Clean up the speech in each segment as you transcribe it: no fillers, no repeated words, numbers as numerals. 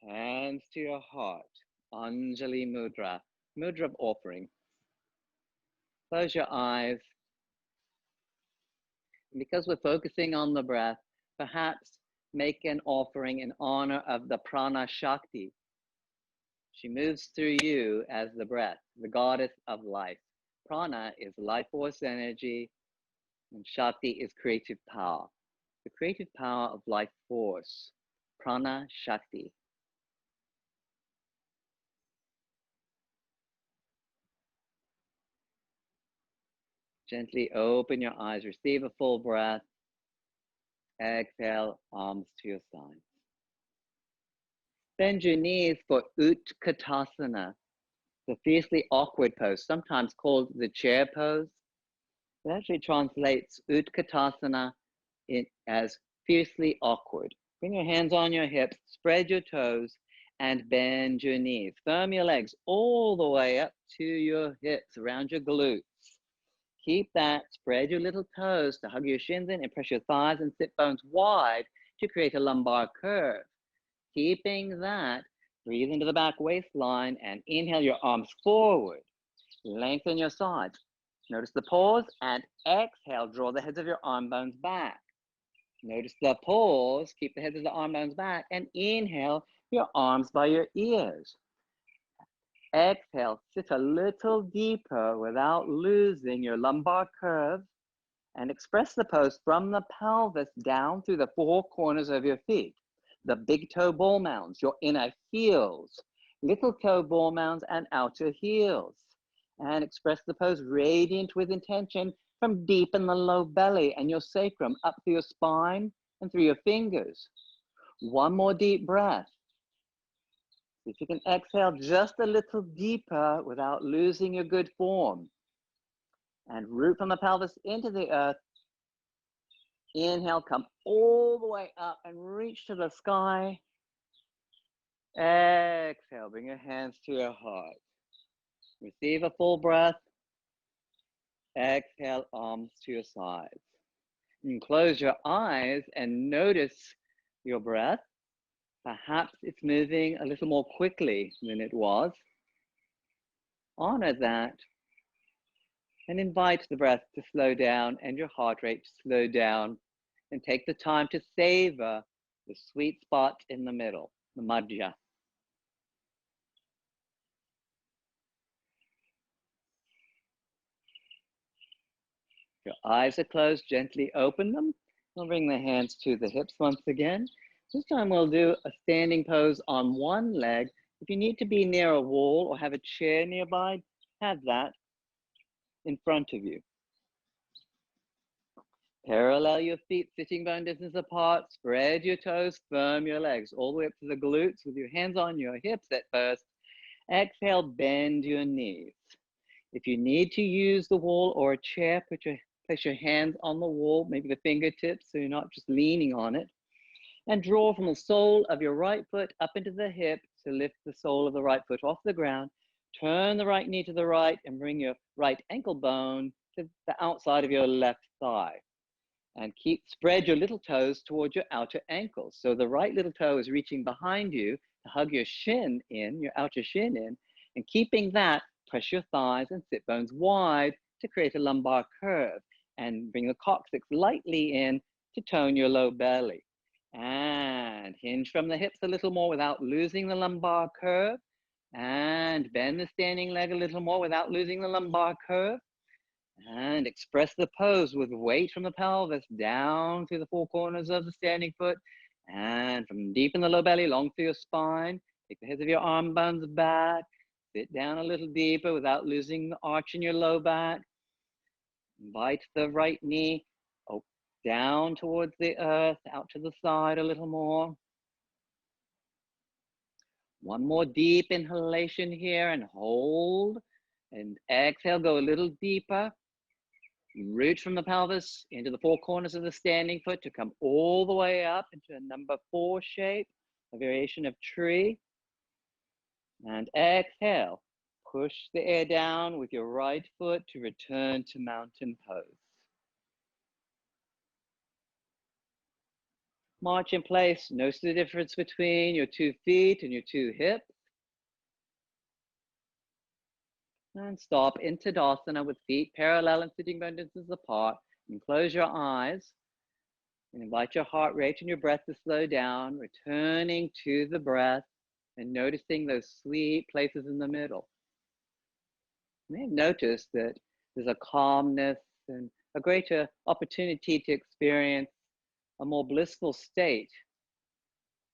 Hands to your heart. Anjali Mudra. Mudra of offering. Close your eyes. And because we're focusing on the breath, perhaps make an offering in honor of the prana Shakti. She moves through you as the breath, the goddess of life. Prana is life force energy, and Shakti is creative power. The creative power of life force. Prana Shakti. Gently open your eyes, receive a full breath. Exhale, arms to your sides. Bend your knees for Utkatasana, the fiercely awkward pose, sometimes called the chair pose. It actually translates Utkatasana as fiercely awkward. Bring your hands on your hips, spread your toes, and bend your knees. Firm your legs all the way up to your hips, around your glutes. Keep that. Spread your little toes to hug your shins in and press your thighs and sit bones wide to create a lumbar curve. Keeping that, breathe into the back waistline and inhale your arms forward. Lengthen your sides. Notice the pause and exhale. Draw the heads of your arm bones back. Notice the pause. Keep the heads of the arm bones back and inhale your arms by your ears. Exhale, sit a little deeper without losing your lumbar curve and express the pose from the pelvis down through the four corners of your feet. The big toe ball mounds, your inner heels, little toe ball mounds and outer heels. And express the pose radiant with intention from deep in the low belly and your sacrum up through your spine and through your fingers. One more deep breath. If you can exhale just a little deeper without losing your good form. And root from the pelvis into the earth. Inhale, come all the way up and reach to the sky. Exhale, bring your hands to your heart. Receive a full breath. Exhale, arms to your sides. And close your eyes and notice your breath. Perhaps it's moving a little more quickly than it was. Honor that and invite the breath to slow down and your heart rate to slow down, and take the time to savor the sweet spot in the middle, the madhya. Your eyes are closed, gently open them. We'll bring the hands to the hips once again. This time we'll do a standing pose on one leg. If you need to be near a wall or have a chair nearby, have that in front of you. Parallel your feet, sitting bone distance apart. Spread your toes, firm your legs all the way up to the glutes with your hands on your hips at first. Exhale, bend your knees. If you need to use the wall or a chair, place your hands on the wall, maybe the fingertips, so you're not just leaning on it. And draw from the sole of your right foot up into the hip to lift the sole of the right foot off the ground. Turn the right knee to the right and bring your right ankle bone to the outside of your left thigh. And spread your little toes towards your outer ankles. So the right little toe is reaching behind you to hug your shin in, your outer shin in, and keeping that, press your thighs and sit bones wide to create a lumbar curve, and bring the coccyx lightly in to tone your low belly. And hinge from the hips a little more without losing the lumbar curve, and bend the standing leg a little more without losing the lumbar curve. And express the pose with weight from the pelvis down through the four corners of the standing foot, and from deep in the low belly, long through your spine. Take the heads of your arm bones back. Sit down a little deeper without losing the arch in your low back. Invite the right knee down towards the earth, out to the side a little more. One more deep inhalation here and hold. And exhale, go a little deeper. Root from the pelvis into the four corners of the standing foot to come all the way up into a number 4 shape, a variation of tree. And exhale, push the air down with your right foot to return to mountain pose. March in place. Notice the difference between your 2 feet and your 2 hips. And stop in Tadasana with feet parallel and sitting bone distance apart. And close your eyes. And invite your heart rate and your breath to slow down, returning to the breath and noticing those sweet places in the middle. You may have noticed that there's a calmness and a greater opportunity to experience a more blissful state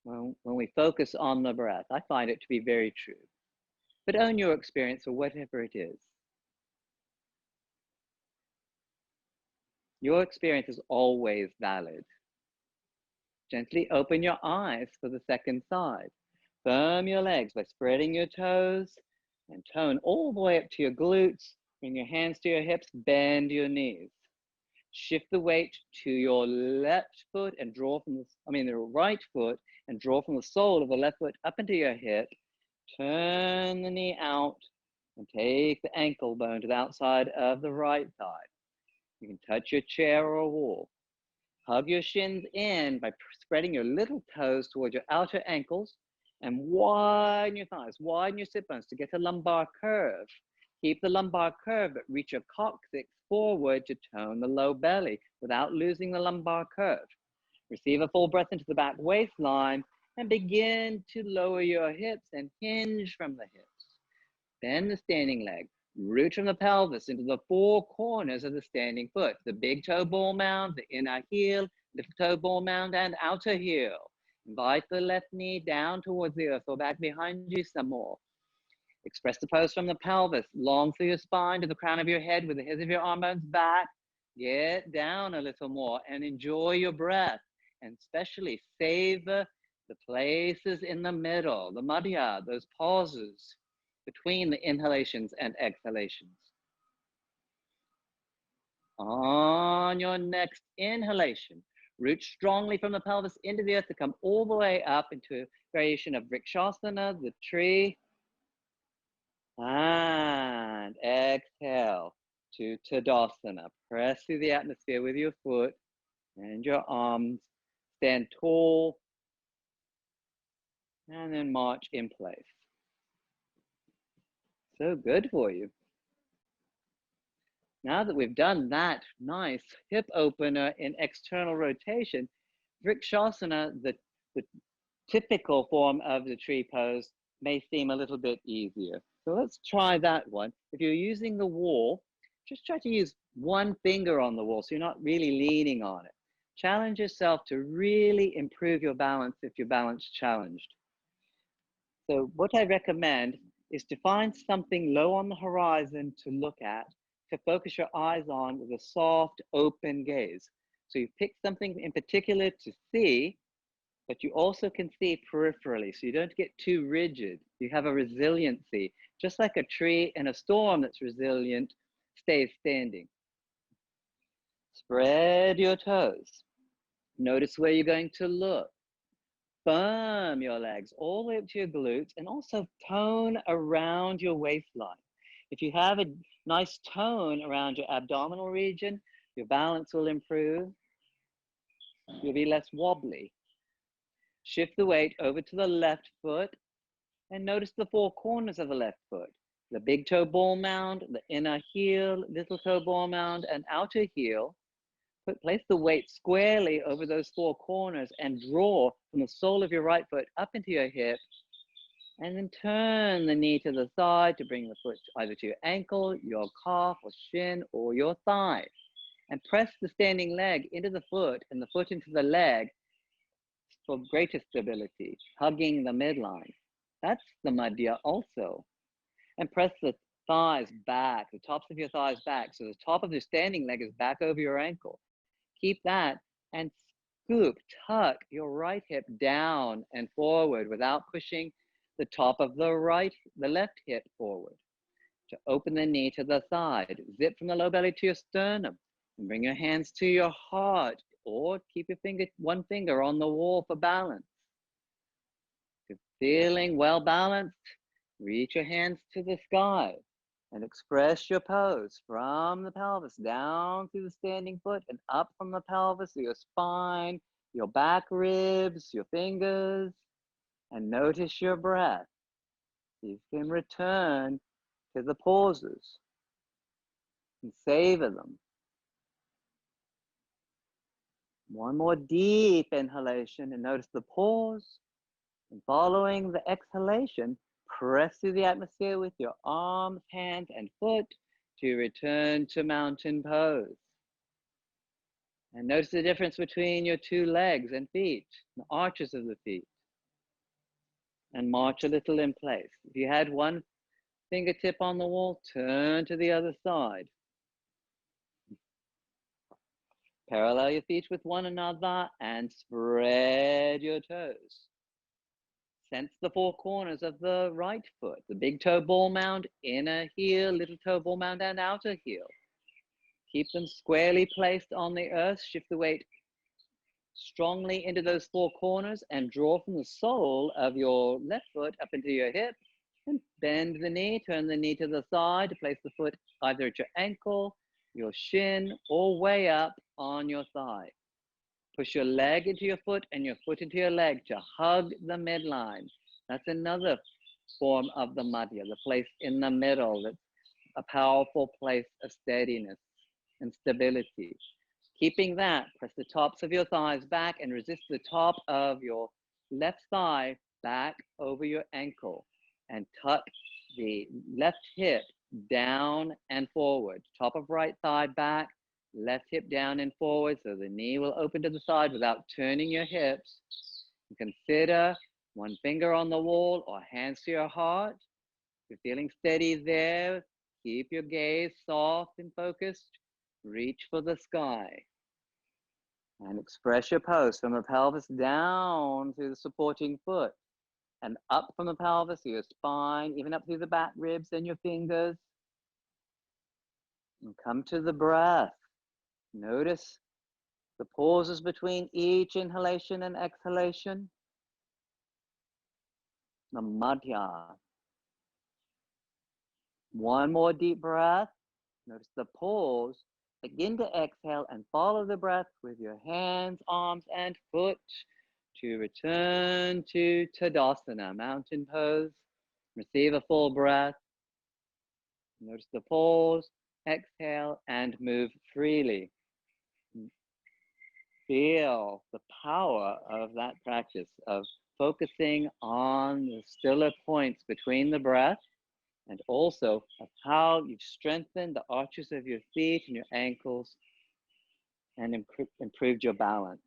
when we focus on the breath. I find it to be very true. But own your experience or whatever it is. Your experience is always valid. Gently open your eyes for the second side. Firm your legs by spreading your toes and tone all the way up to your glutes. Bring your hands to your hips, bend your knees. Shift the weight to your left foot and draw from the right foot and draw from the sole of the left foot up into your hip. Turn the knee out and take the ankle bone to the outside of the right thigh. You can touch your chair or a wall. Hug your shins in by spreading your little toes towards your outer ankles and widen your thighs, widen your sit bones to get a lumbar curve. Keep the lumbar curve, but reach your coccyx forward to tone the low belly without losing the lumbar curve. Receive a full breath into the back waistline and begin to lower your hips and hinge from the hips. Bend the standing leg. Root from the pelvis into the 4 corners of the standing foot. The big toe ball mound, the inner heel, little toe ball mound, and outer heel. Invite the left knee down towards the earth or back behind you some more. Express the pose from the pelvis, long through your spine to the crown of your head with the heads of your arm bones back. Get down a little more and enjoy your breath, and especially savor the places in the middle, the madhya, those pauses between the inhalations and exhalations. On your next inhalation, root strongly from the pelvis into the earth to come all the way up into a variation of Vrikshasana, the tree. And exhale to Tadasana. Press through the atmosphere with your foot and your arms. Stand tall and then march in place. So good for you. Now that we've done that nice hip opener in external rotation, Vrikshasana, the typical form of the tree pose, may seem a little bit easier. So let's try that one. If you're using the wall, just try to use one finger on the wall so you're not really leaning on it. Challenge yourself to really improve your balance if your balance challenged. So what I recommend is to find something low on the horizon to look at, to focus your eyes on with a soft, open gaze. So you pick something in particular to see, but you also can see peripherally, so you don't get too rigid. You have a resiliency, just like a tree in a storm that's resilient stays standing. Spread your toes. Notice where you're going to look. Firm your legs all the way up to your glutes and also tone around your waistline. If you have a nice tone around your abdominal region, your balance will improve. You'll be less wobbly. Shift the weight over to the left foot and notice the 4 corners of the left foot. The big toe ball mound, the inner heel, little toe ball mound, and outer heel. Place the weight squarely over those 4 corners and draw from the sole of your right foot up into your hip. And then turn the knee to the side to bring the foot either to your ankle, your calf or shin, or your thigh. And press the standing leg into the foot and the foot into the leg for greater stability, hugging the midline. That's the madhya also. And press the thighs back, the tops of your thighs back. So the top of the standing leg is back over your ankle. Keep that and scoop, tuck your right hip down and forward without pushing the top of the left hip forward. To open the knee to the side, zip from the low belly to your sternum and bring your hands to your heart or keep one finger on the wall for balance. If feeling well balanced, reach your hands to the sky and express your pose from the pelvis down through the standing foot and up from the pelvis to your spine, your back ribs, your fingers, and notice your breath. You can return to the pauses and savor them. One more deep inhalation and notice the pause. And following the exhalation, press through the atmosphere with your arms, hands, and foot to return to mountain pose. And notice the difference between your two legs and feet, the arches of the feet. And march a little in place. If you had one fingertip on the wall, turn to the other side. Parallel your feet with one another and spread your toes. Sense the four corners of the right foot, the big toe ball mound, inner heel, little toe ball mound, and outer heel. Keep them squarely placed on the earth. Shift the weight strongly into those four corners and draw from the sole of your left foot up into your hip. And bend the knee, turn the knee to the side, place the foot either at your ankle, your shin, or way up on your thigh. Push your leg into your foot and your foot into your leg to hug the midline. That's another form of the madhya, the place in the middle. That's a powerful place of steadiness and stability. Keeping that, press the tops of your thighs back and resist the top of your left thigh back over your ankle. And tuck the left hip down and forward. Top of right thigh back, left hip down and forward, so the knee will open to the side without turning your hips. And consider one finger on the wall or hands to your heart. If you're feeling steady there, keep your gaze soft and focused. Reach for the sky. And express your pose from the pelvis down to the supporting foot. And up from the pelvis to your spine, even up through the back ribs and your fingers. And come to the breath. Notice the pauses between each inhalation and exhalation. The madhya. One more deep breath. Notice the pause. Begin to exhale and follow the breath with your hands, arms, and foot to return to Tadasana, mountain pose. Receive a full breath. Notice the pause, exhale, and move freely. Feel the power of that practice of focusing on the stiller points between the breath, and also of how you've strengthened the arches of your feet and your ankles and improved your balance.